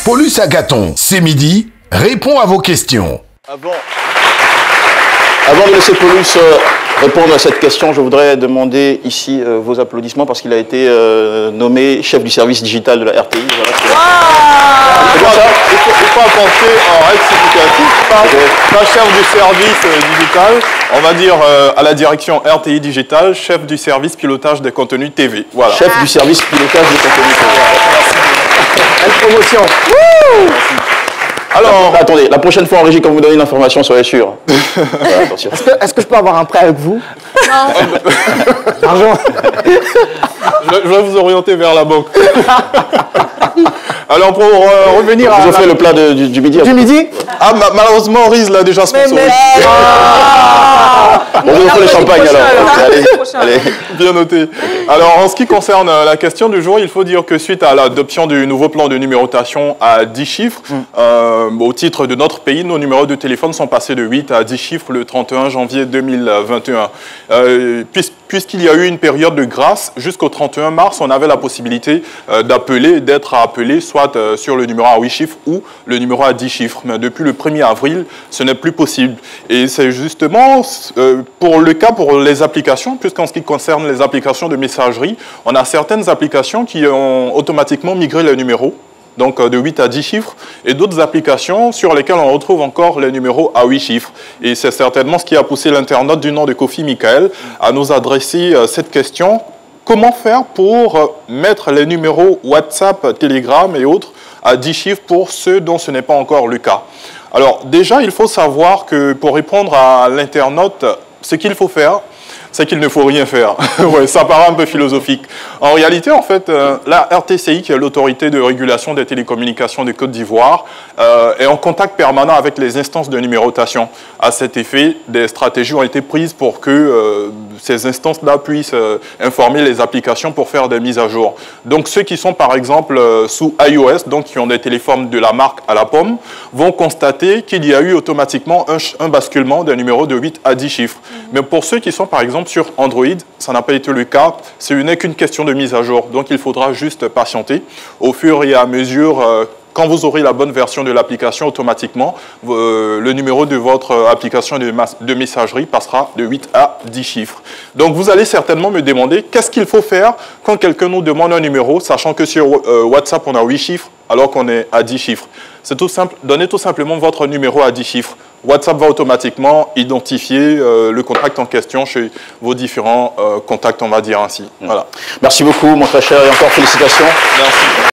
Paulus Agathon, c'est midi, répond à vos questions. Avant de laisser Paulus répondre à cette question, je voudrais demander ici vos applaudissements parce qu'il a été nommé chef du service digital de la RTI. Voilà, Il faut penser en rectificatif, pas chef du service digital, on va dire à la direction RTI Digital, chef du service pilotage des contenus TV. Voilà. Chef du service pilotage des contenus TV. Belle promotion. Alors, attendez, la prochaine fois en régie, quand vous donnez une information, soyez sûr. Voilà, attention. Est-ce que je peux avoir un prêt avec vous? Non. Argent. Je vais vous orienter vers la banque. Alors, pour revenir à... Vous offrez le plat du midi. Du midi? Ah, malheureusement, Riz l'a déjà sponsorisé. On vous offre le champagne alors. Allez. Bien noté. Alors, en ce qui concerne la question du jour, il faut dire que suite à l'adoption du nouveau plan de numérotation à 10 chiffres, au titre de notre pays, nos numéros de téléphone sont passés de 8 à 10 chiffres le 31 janvier 2021. Puisqu'il y a eu une période de grâce, jusqu'au 31 mars, on avait la possibilité d'être appelé soit sur le numéro à 8 chiffres ou le numéro à 10 chiffres. Mais depuis le 1er avril, ce n'est plus possible. Et c'est justement pour le cas pour les applications, puisqu'en ce qui concerne les applications de messagerie, on a certaines applications qui ont automatiquement migré les numéros, donc de 8 à 10 chiffres, et d'autres applications sur lesquelles on retrouve encore les numéros à 8 chiffres. Et c'est certainement ce qui a poussé l'internaute du nom de Kofi Michael à nous adresser cette question. Comment faire pour mettre les numéros WhatsApp, Telegram et autres à 10 chiffres pour ceux dont ce n'est pas encore le cas? Alors déjà, il faut savoir que pour répondre à l'internaute, ce qu'il faut faire, c'est qu'il ne faut rien faire. Ouais, ça paraît un peu philosophique. En réalité, en fait, la RTCI, qui est l'autorité de régulation des télécommunications de Côte d'Ivoire, est en contact permanent avec les instances de numérotation. À cet effet, des stratégies ont été prises pour que ces instances-là puissent informer les applications pour faire des mises à jour. Donc, ceux qui sont, par exemple, sous iOS, donc qui ont des téléphones de la marque à la pomme, vont constater qu'il y a eu automatiquement un basculement d'un numéro de 8 à 10 chiffres. Mais pour ceux qui sont, par exemple, sur Android, ça n'a pas été le cas. Ce n'est qu'une question de mise à jour. Donc, il faudra juste patienter. Au fur et à mesure, quand vous aurez la bonne version de l'application, automatiquement, le numéro de votre application de messagerie passera de 8 à 10 chiffres. Donc, vous allez certainement me demander qu'est-ce qu'il faut faire quand quelqu'un nous demande un numéro, sachant que sur WhatsApp, on a 8 chiffres, alors qu'on est à 10 chiffres. C'est tout simple. Donnez tout simplement votre numéro à 10 chiffres. WhatsApp va automatiquement identifier le contact en question chez vos différents contacts, on va dire ainsi. Voilà. Merci beaucoup, mon très cher, et encore félicitations. Merci.